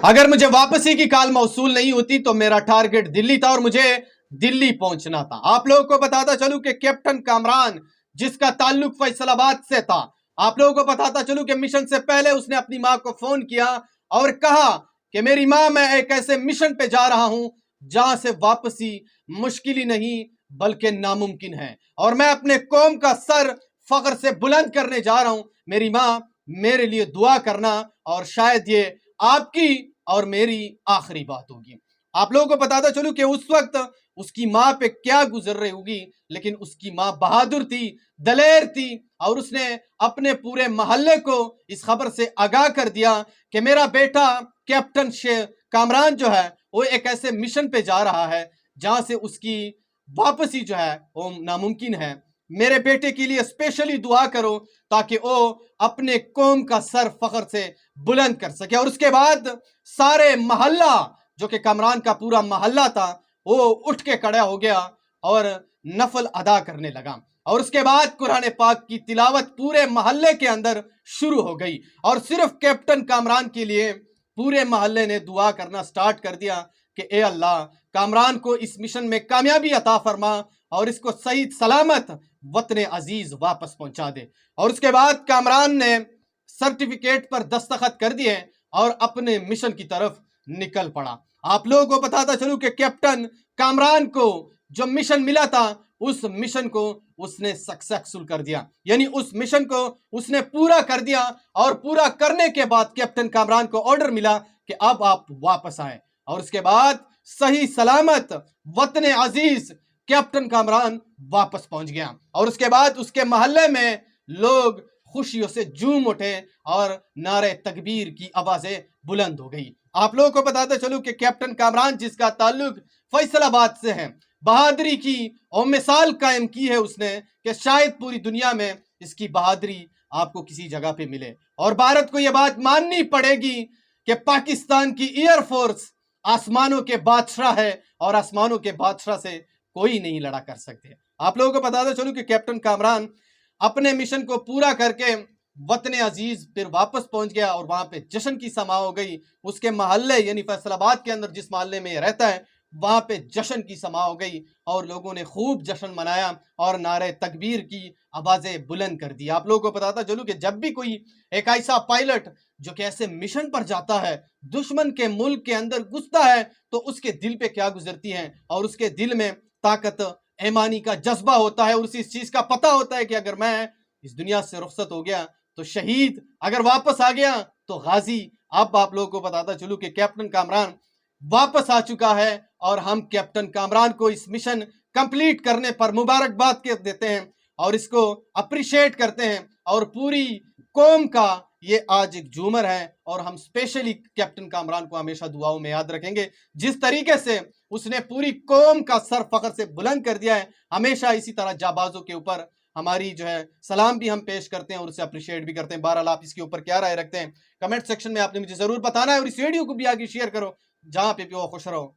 اگر مجھے واپسی کی کال موصول نہیں ہوتی تو میرا ٹارگٹ دلی تھا اور مجھے دلی پہنچنا تھا۔ آپ لوگوں کو بتاتا چلوں کہ کیپٹن کامران جس کا تعلق فیصل آباد سے تھا، آپ لوگوں کو بتاتا چلوں کہ مشن سے پہلے اس نے اپنی ماں کو فون کیا اور کہا کہ میری ماں، میں ایک ایسے مشن پہ جا رہا ہوں جہاں سے واپسی مشکل ہی نہیں بلکہ ناممکن ہے، اور میں اپنے قوم کا سر فخر سے بلند کرنے جا رہا ہوں۔ میری ماں، میرے لیے دعا کرنا، اور شاید یہ آپ کی اور میری آخری بات ہوگی۔ آپ لوگوں کو بتاتا چلوں کہ اس وقت اس کی ماں پہ کیا گزر رہی ہوگی، لیکن اس کی ماں بہادر تھی، دلیر تھی، اور اس نے اپنے پورے محلے کو اس خبر سے آگاہ کر دیا کہ میرا بیٹا کیپٹن کامران جو ہے وہ ایک ایسے مشن پہ جا رہا ہے جہاں سے اس کی واپسی جو ہے وہ ناممکن ہے۔ میرے بیٹے کے لیے اسپیشلی دعا کرو تاکہ وہ اپنے قوم کا سر فخر سے بلند کر سکے۔ اور اس کے بعد سارے محلہ جو کہ کامران کا پورا محلہ تھا وہ اٹھ کے کھڑا ہو گیا اور نفل ادا کرنے لگا، اور اس کے بعد قرآن پاک کی تلاوت پورے محلے کے اندر شروع ہو گئی، اور صرف کیپٹن کامران کے لیے پورے محلے نے دعا کرنا سٹارٹ کر دیا کہ اے اللہ، کامران کو اس مشن میں کامیابی عطا فرما اور اس کو صحیح سلامت وطن عزیز واپس پہنچا دے۔ اور اس کے بعد کامران نے سرٹیفکیٹ پر دستخط کر دیے اور اپنے مشن کی طرف نکل پڑا۔ آپ لوگوں کو بتاتا چلوں کہ کیپٹن کامران کو جو مشن ملا تھا اس مشن کو اس نے سکسیسفل کر دیا، یعنی اس مشن کو اس نے پورا کر دیا، اور پورا کرنے کے بعد کیپٹن کامران کو آرڈر ملا کہ اب آپ واپس آئیں، اور اس کے بعد صحیح سلامت وطن عزیز کیپٹن کامران واپس پہنچ گیا، اور اس کے بعد اس کے محلے میں لوگ خوشیوں سے جھوم اٹھے اور نعرے تکبیر کی آوازیں بلند ہو گئی۔ آپ لوگوں کو بتاتے چلوں کہ کیپٹن کامران جس کا تعلق فیصل آباد سے ہے، بہادری کی اور مثال قائم کی ہے اس نے کہ شاید پوری دنیا میں اس کی بہادری آپ کو کسی جگہ پہ ملے، اور بھارت کو یہ بات ماننی پڑے گی کہ پاکستان کی ایئر فورس آسمانوں کے بادشاہ ہے، اور آسمانوں کے بادشاہ سے کوئی نہیں لڑا کر سکتے۔ آپ لوگوں کو بتاتے چلوں کہ کیپٹن کامران اپنے مشن کو پورا کر کے وطن عزیز پھر واپس پہنچ گیا، اور وہاں پہ جشن کی سما ہو گئی۔ اس کے محلے یعنی فیصل آباد کے اندر جس محلے میں یہ رہتا ہے وہاں پہ جشن کی سما ہو گئی، اور لوگوں نے خوب جشن منایا اور نعرے تکبیر کی آوازیں بلند کر دی۔ آپ لوگوں کو بتاتا چلوں کہ جب بھی کوئی ایک ایسا پائلٹ جو کہ ایسے مشن پر جاتا ہے، دشمن کے ملک کے اندر گھستا ہے، تو اس کے دل پہ کیا گزرتی ہے، اور اس کے دل میں طاقت ایمانی کا جذبہ ہوتا ہے، اور اس چیز کا پتہ ہوتا ہے کہ اگر میں اس دنیا سے رخصت ہو گیا تو شہید، اگر واپس آ گیا تو غازی۔ اب آپ لوگوں کو بتاتا چلوں کہ کیپٹن کامران واپس آ چکا ہے، اور ہم کیپٹن کامران کو اس مشن کمپلیٹ کرنے پر مبارکباد دیتے ہیں اور اس کو اپریشیٹ کرتے ہیں، اور پوری قوم کا یہ آج ایک جومر ہے، اور ہم اسپیشلی کیپٹن کامران کو ہمیشہ دعاؤں میں یاد رکھیں گے۔ جس طریقے سے اس نے پوری قوم کا سر فخر سے بلند کر دیا ہے، ہمیشہ اسی طرح جابازوں کے اوپر ہماری جو ہے سلام بھی ہم پیش کرتے ہیں اور اسے اپریشیٹ بھی کرتے ہیں۔ بہرحال آپ اس کے اوپر کیا رائے رکھتے ہیں کمنٹ سیکشن میں آپ نے مجھے ضرور بتانا ہے، اور اس ویڈیو کو بھی آگے شیئر کرو جہاں پہ بھی وہ خوش رہو۔